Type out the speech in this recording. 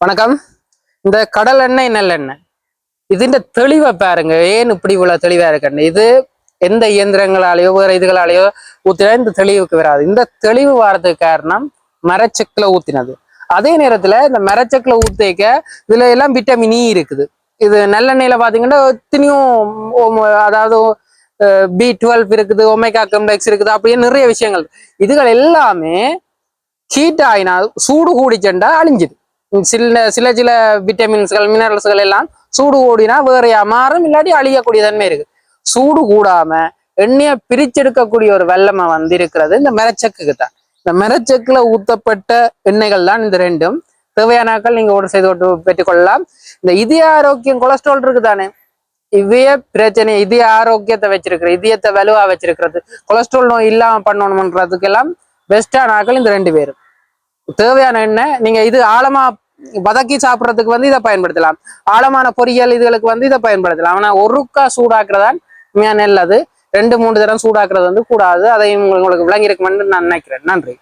வணக்கம். இந்த கடல் எண்ணெய் நல்லெண்ணெய் இதுன்ற தெளிவை பாருங்க. ஏன் இப்படி இவ்வளவு தெளிவா இருக்குன்னு இது எந்த இயந்திரங்களாலேயோ வேற இதுகளாலேயோ ஊத்தினா இந்த தெளிவுக்கு வராது. இந்த தெளிவு வாரத்துக்கு காரணம் மரச்செக்கில் ஊத்தினது. அதே நேரத்துல இந்த மரச்செக்கில் ஊத்திக்க இதுல எல்லாம் விட்டமின் இ இருக்குது. இது நல்லெண்ணெயில பாத்தீங்கன்னா எத்தனையும் அதாவது B12 இருக்குது, ஒமேகா காம்ப்ளெக்ஸ் இருக்குது, அப்படியே நிறைய விஷயங்கள். இதுகள் எல்லாமே ஹீட் ஆயினா சூடு கூடிச்சண்டா அழிஞ்சுது. சில விட்டமின்ஸ்கள் மினரல்ஸ்கள் எல்லாம் சூடு கூடினா வேறையா மாறும், இல்லாட்டி அழியக்கூடிய தன்மை இருக்கு. சூடு கூடாம எண்ணெயை பிரிச்செடுக்கக்கூடிய ஒரு வல்லமை இருக்கிறது இந்த மரச்செக்குக்கு தான். இந்த மரச்செக்குல ஊத்தப்பட்ட எண்ணெய்கள் தான் இந்த ரெண்டும். தேவையானாக்கள் நீங்க ஆர்டர் செய்து பெற்றுக்கொள்ளலாம். இந்த இதய ஆரோக்கியம், கொலஸ்ட்ரால் இருக்குதானே, இதய பிரச்சனை, இதய ஆரோக்கியத்தை வச்சிருக்கிறது, இதயத்தை வலுவா வச்சிருக்கிறது, கொலஸ்ட்ரால் நோய் இல்லாம பண்ணணும்ன்றதுக்கு எல்லாம் பெஸ்டான ஆக்கள் இந்த ரெண்டு பேரும். தேவையான எண்ணெய் நீங்க இது ஆழமா வதக்கி சாப்பிட்றதுக்கு இதை பயன்படுத்தலாம். ஆழமான பொரியல் இதுகளுக்கு இதை பயன்படுத்தலாம். ஆனா ஒருக்கா சூடாக்குறதான் நல்லது. 2-3 தரம் சூடாக்குறது கூடாது. அதையும் உங்களுக்கு விளங்கி இருக்குமென்னு நான் நினைக்கிறேன். நன்றி.